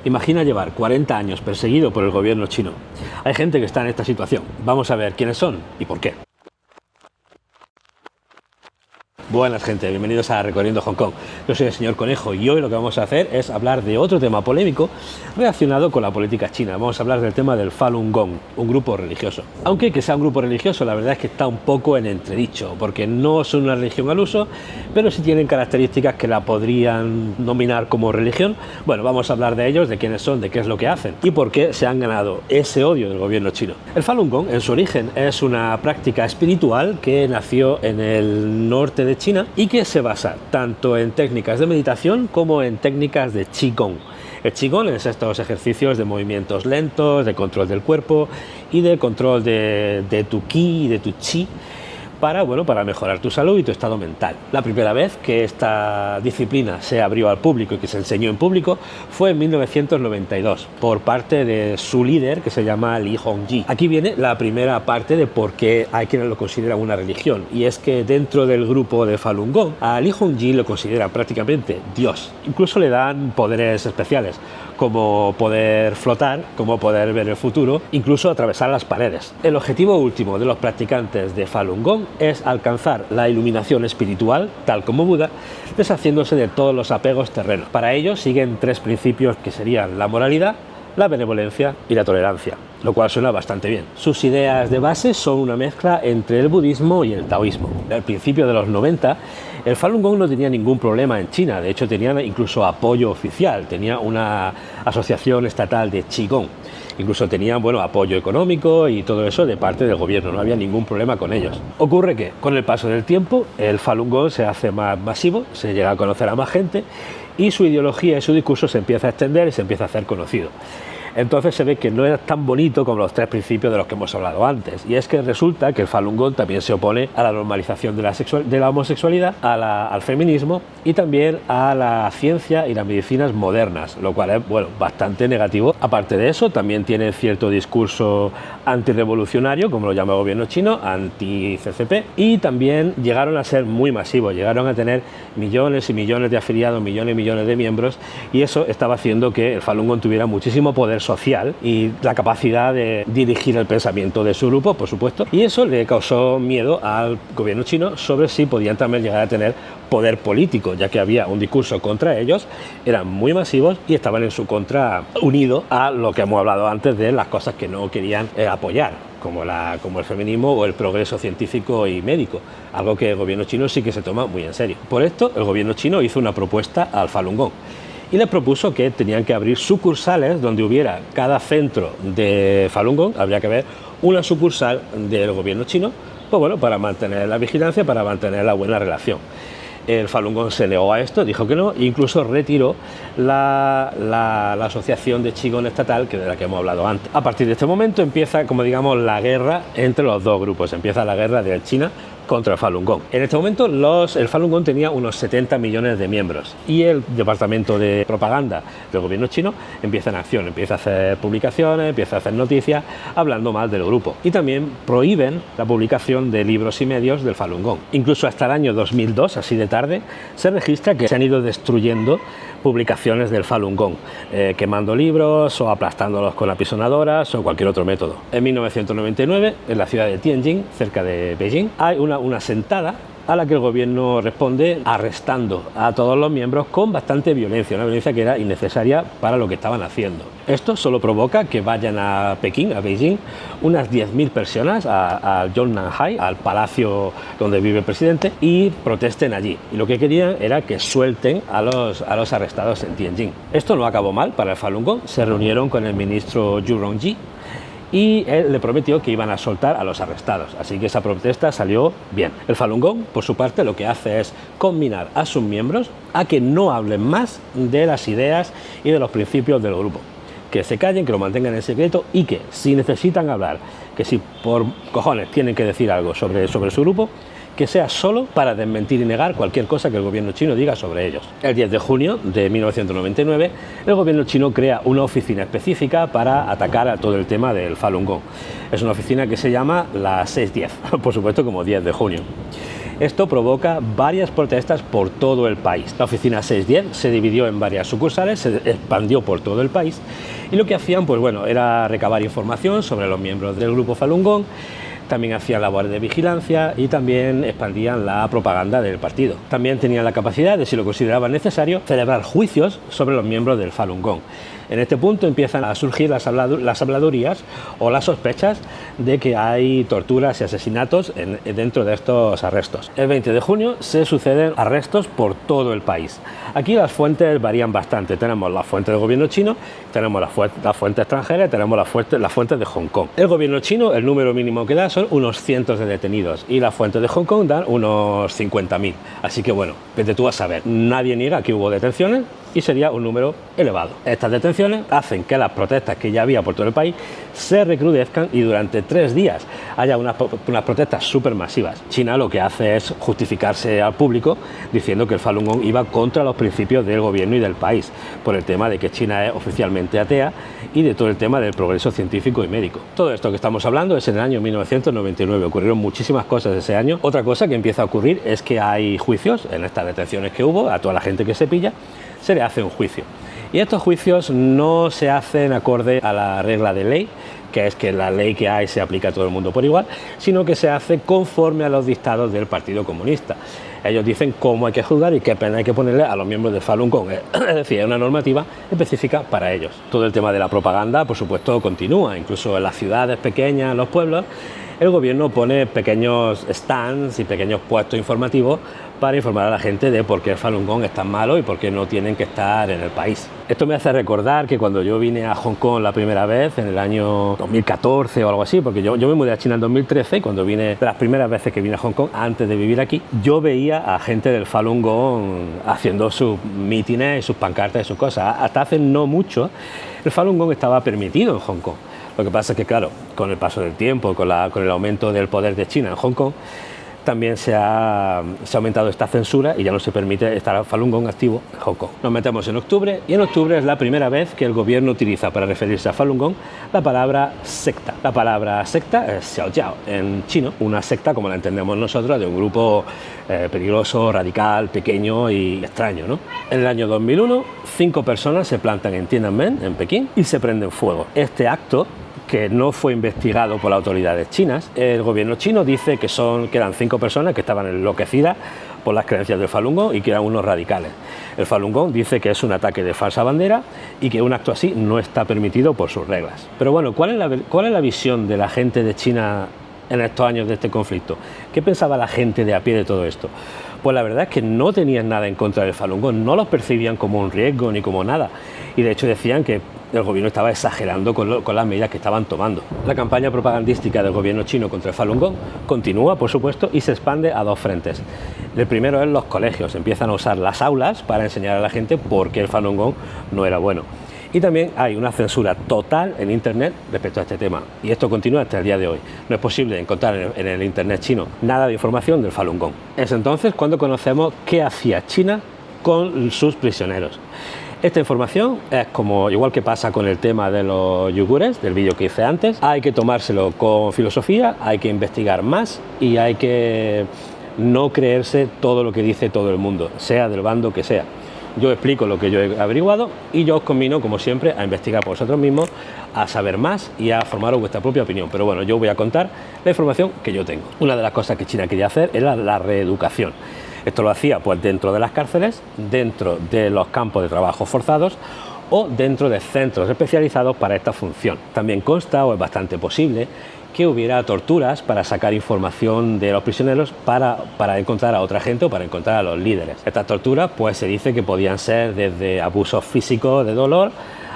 Imagina llevar 40 años perseguido por el gobierno chino. Hay gente que está en esta situación. Vamos a ver quiénes son y por qué. Buenas gente, bienvenidos a Recorriendo Hong Kong. Yo soy el señor Conejo y hoy lo que vamos a hacer es hablar de otro tema polémico relacionado con la política china. Vamos a hablar del tema del Falun Gong, un grupo religioso. Aunque que sea un grupo religioso, la verdad es que está un poco en entredicho, porque no son una religión al uso, pero sí tienen características que la podrían nominar como religión. Bueno, vamos a hablar de ellos, de quiénes son, de qué es lo que hacen y por qué se han ganado ese odio del gobierno chino. El Falun Gong, en su origen, es una práctica espiritual que nació en el norte de China y que se basa tanto en técnicas de meditación como en técnicas de Qigong. El Qigong es estos ejercicios de movimientos lentos, de control del cuerpo y de control de tu ki y de tu chi para mejorar tu salud y tu estado mental. La primera vez que esta disciplina se abrió al público y que se enseñó en público fue en 1992 por parte de su líder, que se llama Li Hongzhi. Aquí viene la primera parte de por qué hay quienes lo consideran una religión, y es que dentro del grupo de Falun Gong a Li Hongzhi lo consideran prácticamente Dios. Incluso le dan poderes especiales, como poder flotar, como poder ver el futuro, incluso atravesar las paredes. El objetivo último de los practicantes de Falun Gong es alcanzar la iluminación espiritual, tal como Buda, deshaciéndose de todos los apegos terrenos. Para ello siguen tres principios que serían la moralidad, la benevolencia y la tolerancia, lo cual suena bastante bien. Sus ideas de base son una mezcla entre el budismo y el taoísmo. Al principio de los 90, el Falun Gong no tenía ningún problema en China, de hecho tenía incluso apoyo oficial, tenía una asociación estatal de Qigong, incluso tenían apoyo económico y todo eso de parte del gobierno, no había ningún problema con ellos. Ocurre que con el paso del tiempo el Falun Gong se hace más masivo, se llega a conocer a más gente y su ideología y su discurso se empieza a extender y se empieza a hacer conocido. Entonces se ve que no era tan bonito como los tres principios de los que hemos hablado antes, y es que resulta que el Falun Gong también se opone a la normalización de la homosexualidad, al feminismo y también a la ciencia y las medicinas modernas, lo cual es bastante negativo. Aparte de eso, también tiene cierto discurso antirrevolucionario, como lo llama el gobierno chino, anti-CCP, y también llegaron a ser muy masivos, llegaron a tener millones y millones de afiliados, millones y millones de miembros, y eso estaba haciendo que el Falun Gong tuviera muchísimo poder social y la capacidad de dirigir el pensamiento de su grupo, por supuesto, y eso le causó miedo al gobierno chino sobre si podían también llegar a tener poder político, ya que había un discurso contra ellos, eran muy masivos y estaban en su contra, unido a lo que hemos hablado antes de las cosas que no querían apoyar, como el feminismo o el progreso científico y médico, algo que el gobierno chino sí que se toma muy en serio. Por esto, el gobierno chino hizo una propuesta al Falun Gong y les propuso que tenían que abrir sucursales donde hubiera cada centro de Falun Gong, habría que haber una sucursal del gobierno chino, para mantener la vigilancia, para mantener la buena relación. El Falun Gong se negó a esto, dijo que no, e incluso retiró la asociación de Qigong estatal de la que hemos hablado antes. A partir de este momento empieza, la guerra entre los dos grupos, empieza la guerra de China contra el Falun Gong. En este momento el Falun Gong tenía unos 70 millones de miembros y el departamento de propaganda del gobierno chino empieza en acción, empieza a hacer publicaciones, empieza a hacer noticias hablando mal del grupo, y también prohíben la publicación de libros y medios del Falun Gong. Incluso hasta el año 2002, así de tarde, se registra que se han ido destruyendo publicaciones del Falun Gong, quemando libros o aplastándolos con apisonadoras o cualquier otro método. En 1999, en la ciudad de Tianjin, cerca de Beijing, hay una sentada a la que el gobierno responde arrestando a todos los miembros con bastante violencia, una violencia que era innecesaria para lo que estaban haciendo. Esto solo provoca que vayan a Pekín, a Beijing, unas 10.000 personas a Zhongnanhai, al palacio donde vive el presidente, y protesten allí. Y lo que querían era que suelten a los arrestados en Tianjin. Esto no acabó mal para el Falun Gong. Se reunieron con el ministro Zhu Rongji y él le prometió que iban a soltar a los arrestados, así que esa protesta salió bien. El Falun Gong, por su parte, lo que hace es combinar a sus miembros a que no hablen más de las ideas y de los principios del grupo, que se callen, que lo mantengan en secreto, y que si necesitan hablar, que si por cojones tienen que decir algo sobre su grupo, que sea solo para desmentir y negar cualquier cosa que el gobierno chino diga sobre ellos. El 10 de junio de 1999, el gobierno chino crea una oficina específica para atacar a todo el tema del Falun Gong. Es una oficina que se llama la 610, por supuesto como 10 de junio. Esto provoca varias protestas por todo el país. La oficina 610 se dividió en varias sucursales, se expandió por todo el país y lo que hacían, pues bueno, era recabar información sobre los miembros del grupo Falun Gong. También hacían labores de vigilancia y también expandían la propaganda del partido. También tenían la capacidad de, si lo consideraban necesario, celebrar juicios sobre los miembros del Falun Gong. En este punto empiezan a surgir las habladurías o las sospechas de que hay torturas y asesinatos dentro de estos arrestos. El 20 de junio se suceden arrestos por todo el país. Aquí las fuentes varían bastante. Tenemos la fuente del gobierno chino, tenemos la fuente extranjera y tenemos las fuentes de Hong Kong. El gobierno chino, el número mínimo que da son unos cientos de detenidos y la fuente de Hong Kong dan unos 50.000. Así que bueno, vete tú a saber. Nadie niega que hubo detenciones y sería un número elevado. Estas detenciones hacen que las protestas que ya había por todo el país se recrudezcan y durante 3 días haya unas protestas supermasivas. China lo que hace es justificarse al público diciendo que el Falun Gong iba contra los principios del gobierno y del país, por el tema de que China es oficialmente atea y de todo el tema del progreso científico y médico. Todo esto que estamos hablando es en el año 1999, ocurrieron muchísimas cosas ese año. Otra cosa que empieza a ocurrir es que hay juicios en estas detenciones que hubo, a toda la gente que se pilla, se le hace un juicio. Y estos juicios no se hacen acorde a la regla de ley, que es que la ley que hay se aplica a todo el mundo por igual, sino que se hace conforme a los dictados del Partido Comunista. Ellos dicen cómo hay que juzgar y qué pena hay que ponerle a los miembros de Falun Gong. Es decir, hay una normativa específica para ellos. Todo el tema de la propaganda, por supuesto, continúa. Incluso en las ciudades pequeñas, en los pueblos, el gobierno pone pequeños stands y pequeños puestos informativos para informar a la gente de por qué el Falun Gong es tan malo y por qué no tienen que estar en el país. Esto me hace recordar que cuando yo vine a Hong Kong la primera vez, en el año 2014 o algo así, porque yo me mudé a China en 2013 y cuando vine, de las primeras veces que vine a Hong Kong, antes de vivir aquí, yo veía a gente del Falun Gong haciendo sus mítines y sus pancartas y sus cosas. Hasta hace no mucho, el Falun Gong estaba permitido en Hong Kong. Lo que pasa es que, claro, con el paso del tiempo, con el aumento del poder de China en Hong Kong, también se ha aumentado esta censura y ya no se permite estar Falun Gong activo en Hong Kong. Nos metemos en octubre y en octubre es la primera vez que el gobierno utiliza para referirse a Falun Gong la palabra secta. La palabra secta es xiaojiao en chino, una secta como la entendemos nosotros de un grupo peligroso, radical, pequeño y extraño, ¿no? En el año 2001, 5 personas se plantan en Tiananmen, en Pekín, y se prenden fuego. Este acto, que no fue investigado por las autoridades chinas, el gobierno chino dice que eran 5 personas que estaban enloquecidas por las creencias del Falun Gong y que eran unos radicales. El Falun Gong dice que es un ataque de falsa bandera y que un acto así no está permitido por sus reglas. Pero bueno, ¿cuál es la visión de la gente de China en estos años de este conflicto? ¿Qué pensaba la gente de a pie de todo esto? Pues la verdad es que no tenían nada en contra del Falun Gong, no los percibían como un riesgo ni como nada, y de hecho decían que el gobierno estaba exagerando con las medidas que estaban tomando. La campaña propagandística del gobierno chino contra el Falun Gong continúa, por supuesto, y se expande a 2 frentes. El primero es los colegios, empiezan a usar las aulas para enseñar a la gente por qué el Falun Gong no era bueno. Y también hay una censura total en Internet respecto a este tema. Y esto continúa hasta el día de hoy. No es posible encontrar en el Internet chino nada de información del Falun Gong. Es entonces cuando conocemos qué hacía China con sus prisioneros. Esta información es como, igual que pasa con el tema de los yugures, del vídeo que hice antes, hay que tomárselo con filosofía, hay que investigar más y hay que no creerse todo lo que dice todo el mundo, sea del bando que sea. Yo explico lo que yo he averiguado y yo os convino, como siempre, a investigar por vosotros mismos, a saber más y a formaros vuestra propia opinión. Pero bueno, yo voy a contar la información que yo tengo. Una de las cosas que China quería hacer era la reeducación. Esto lo hacía pues dentro de las cárceles, dentro de los campos de trabajo forzados o dentro de centros especializados para esta función. También consta, o es bastante posible, que hubiera torturas para sacar información de los prisioneros para encontrar a otra gente o para encontrar a los líderes. Estas torturas pues se dice que podían ser desde abusos físicos de dolor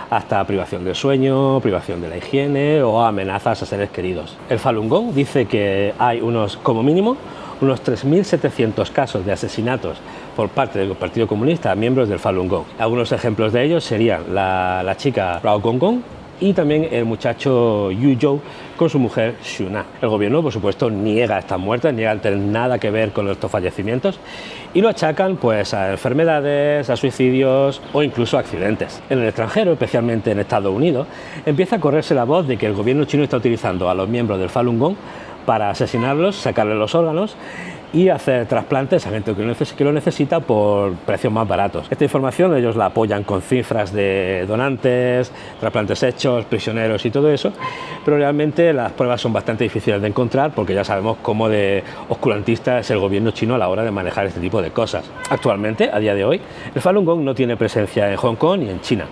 hasta privación del sueño, privación de la higiene o amenazas a seres queridos. El Falun Gong dice que hay como mínimo unos 3.700 casos de asesinatos por parte del Partido Comunista a miembros del Falun Gong. Algunos ejemplos de ellos serían la chica Rao Gong Gong y también el muchacho Yu Zhou con su mujer Xu Na. El gobierno, por supuesto, niega estas muertes, niega tener nada que ver con estos fallecimientos y lo achacan pues a enfermedades, a suicidios o incluso a accidentes. En el extranjero, especialmente en Estados Unidos, empieza a correrse la voz de que el gobierno chino está utilizando a los miembros del Falun Gong para asesinarlos, sacarles los órganos y hacer trasplantes a gente que lo necesita por precios más baratos. Esta información ellos la apoyan con cifras de donantes, trasplantes hechos, prisioneros y todo eso, pero realmente las pruebas son bastante difíciles de encontrar porque ya sabemos cómo de oscurantista es el gobierno chino a la hora de manejar este tipo de cosas. Actualmente, a día de hoy, el Falun Gong no tiene presencia en Hong Kong ni en China,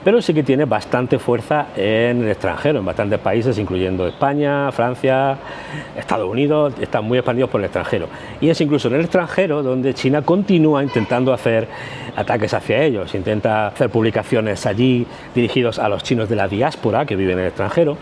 pero sí que tiene bastante fuerza en el extranjero, en bastantes países, incluyendo España, Francia, Estados Unidos, están muy expandidos por el extranjero. Y es incluso en el extranjero donde China continúa intentando hacer ataques hacia ellos, intenta hacer publicaciones allí dirigidos a los chinos de la diáspora que viven en el extranjero,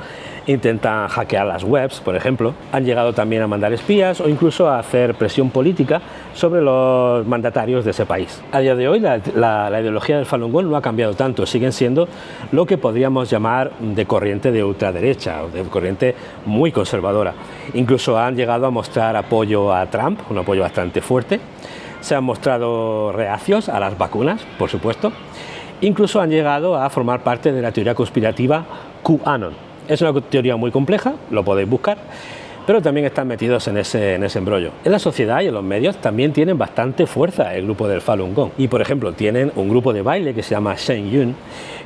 intentan hackear las webs, por ejemplo, han llegado también a mandar espías o incluso a hacer presión política sobre los mandatarios de ese país. A día de hoy la ideología del Falun Gong no ha cambiado tanto, siguen siendo lo que podríamos llamar de corriente de ultraderecha o de corriente muy conservadora. Incluso han llegado a mostrar apoyo a Trump, un apoyo bastante fuerte, se han mostrado reacios a las vacunas, por supuesto, incluso han llegado a formar parte de la teoría conspirativa QAnon. Es una teoría muy compleja, lo podéis buscar, pero también están metidos en ese embrollo. En la sociedad y en los medios también tienen bastante fuerza el grupo del Falun Gong. Y por ejemplo, tienen un grupo de baile que se llama Shen Yun,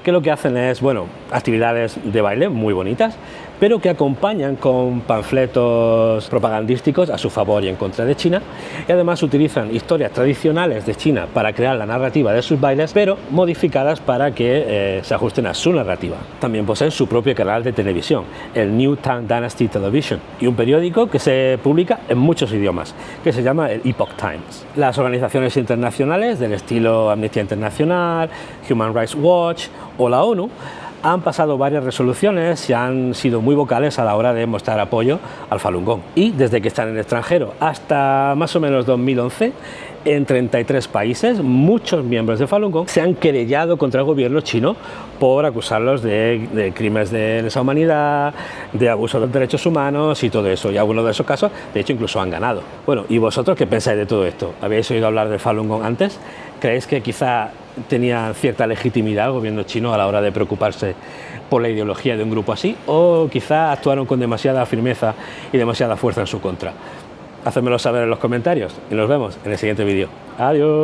que lo que hacen es, bueno, actividades de baile muy bonitas, pero que acompañan con panfletos propagandísticos a su favor y en contra de China, y además utilizan historias tradicionales de China para crear la narrativa de sus bailes, pero modificadas para que se ajusten a su narrativa. También poseen su propio canal de televisión, el New Tang Dynasty Television, y un periódico que se publica en muchos idiomas, que se llama el Epoch Times. Las organizaciones internacionales del estilo Amnistía Internacional, Human Rights Watch o la ONU han pasado varias resoluciones y han sido muy vocales a la hora de mostrar apoyo al Falun Gong. Y desde que están en el extranjero hasta más o menos 2011, en 33 países, muchos miembros de Falun Gong se han querellado contra el gobierno chino por acusarlos de crímenes de lesa humanidad, de abuso de los derechos humanos y todo eso. Y algunos de esos casos, de hecho, incluso han ganado. Bueno, ¿y vosotros qué pensáis de todo esto? ¿Habéis oído hablar del Falun Gong antes? ¿Creéis que quizá tenía cierta legitimidad el gobierno chino a la hora de preocuparse por la ideología de un grupo así? ¿O quizá actuaron con demasiada firmeza y demasiada fuerza en su contra? Hacedmelo saber en los comentarios y nos vemos en el siguiente vídeo. Adiós.